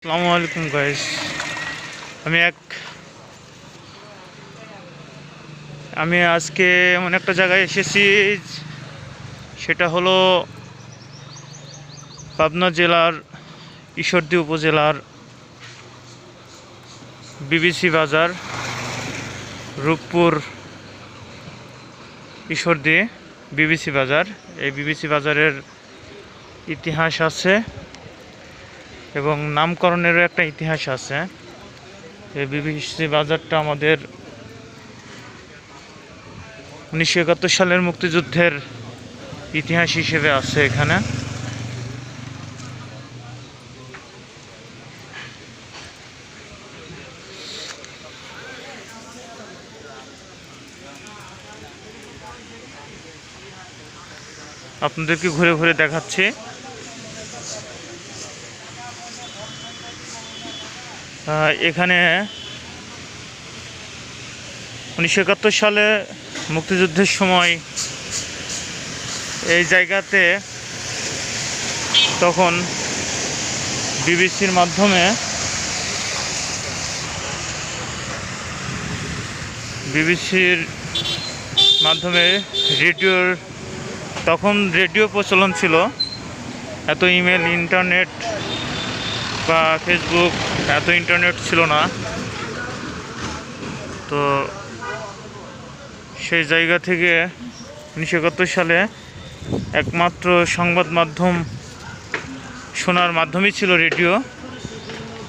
আসসালামু আলাইকুম গাইস। আমি আজকে এমন একটা জায়গায় এসেছি, সেটা হলো পাবনা জেলার ঈশ্বরদী উপজেলার বিবিসি বাজার, রূপপুর ঈশ্বরদী বিবিসি বাজার। এই বিবিসি বাজারের ইতিহাস আছে এবং নামকরণেরও একটা ইতিহাস আছে। এই বিবিসি বাজারটা আমাদের 1971 সালের মুক্তিযুদ্ধের ইতিহাস হিসেবে আছে এখানে। আপনাদেরকে ঘুরে ঘুরে দেখাচ্ছি। এখানে 1971 সালে মুক্তিযুদ্ধের সময় এই জায়গাতে তখন বিবিসির মাধ্যমে রেডিও প্রচলন ছিল। এত ইমেল, ইন্টারনেট বা ফেসবুক, এত ইন্টারনেট ছিল না। তো সেই জায়গা থেকে 1971 সালে একমাত্র সংবাদ মাধ্যম শোনার মাধ্যমই ছিল রেডিও।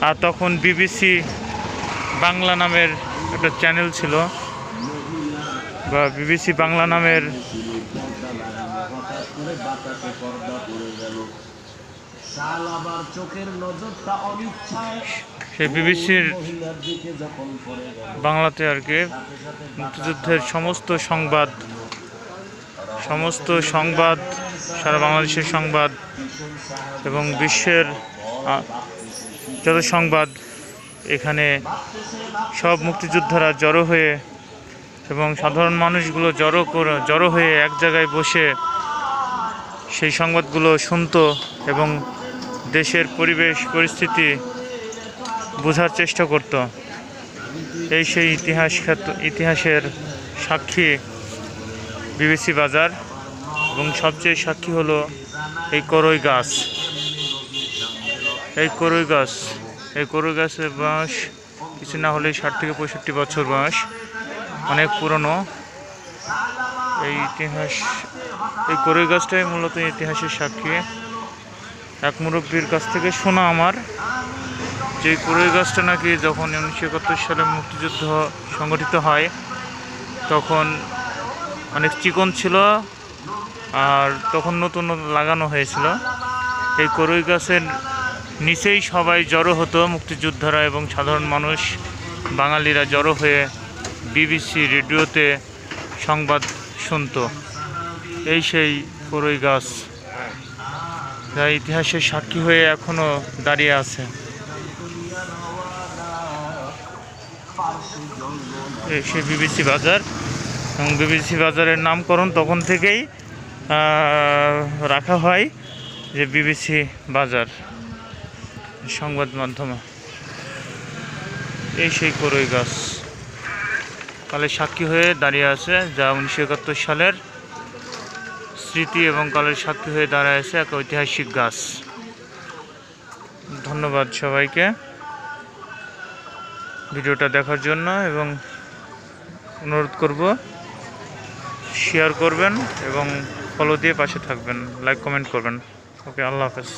আর তখন বিবিসি বাংলা নামের একটা চ্যানেল ছিল, বা বিবিসি বাংলা নামের সেই বিবিসির বাংলাতে আর কি মুক্তিযুদ্ধের সমস্ত সংবাদ, সারা বাংলাদেশের সংবাদ এবং বিশ্বের যত সংবাদ, এখানে সব মুক্তিযোদ্ধারা জড়ো হয়ে এবং সাধারণ মানুষগুলো জড়ো হয়ে এক জায়গায় বসে সেই সংবাদগুলো শুনতো এবং দেশের পরিস্থিতি বোঝার চেষ্টা করত। এই সেই ইতিহাসের সাক্ষী বিবিসি বাজার। এবং সবচেয়ে সাক্ষী হলো এই করই গাছ। এই করই গাছের বয়স কিছু না হলে 60 থেকে 65 বছর বয়স, অনেক পুরনো। এই করই গাছটাই মূলত ইতিহাসের সাক্ষী। এক মুরব্বীর কাছ থেকে শোনা আমার, যে করই গাছটা নাকি যখন 1971 সালে মুক্তিযুদ্ধ সংগঠিত হয় তখন অনেক চিকন ছিল, আর তখন নতুন লাগানো হয়েছিল। এই করই গাছের নিচেই সবাই জড়ো হতো, মুক্তিযোদ্ধারা এবং সাধারণ মানুষ, বাঙালিরা জড়ো হয়ে বিবিসি রেডিওতে সংবাদ শুনত। এই সেই করই গাছ, যা ইতিহাসের সাক্ষী হয়ে এখনো দাঁড়িয়ে আছে। এই সেই বিবিসি বাজার, এবং বিবিসি বাজারের নামকরণ তখন থেকেই রাখা হয় যে বিবিসি বাজার সংবাদ মাধ্যমে। এই সেই করই গাছ কালের সাক্ষী হয়ে দাঁড়িয়ে আছে, যা 1971 সালের স্মৃতি এবং কালের সাক্ষী হয়ে দাঁড়ায় আছে, এক ঐতিহাসিক গাছ। ধন্যবাদ সবাইকে ভিডিওটা দেখার জন্য, এবং অনুরোধ করব শেয়ার করবেন এবং ফলো দিয়ে পাশে থাকবেন, লাইক কমেন্ট করবেন। ওকে, আল্লাহ হাফেজ।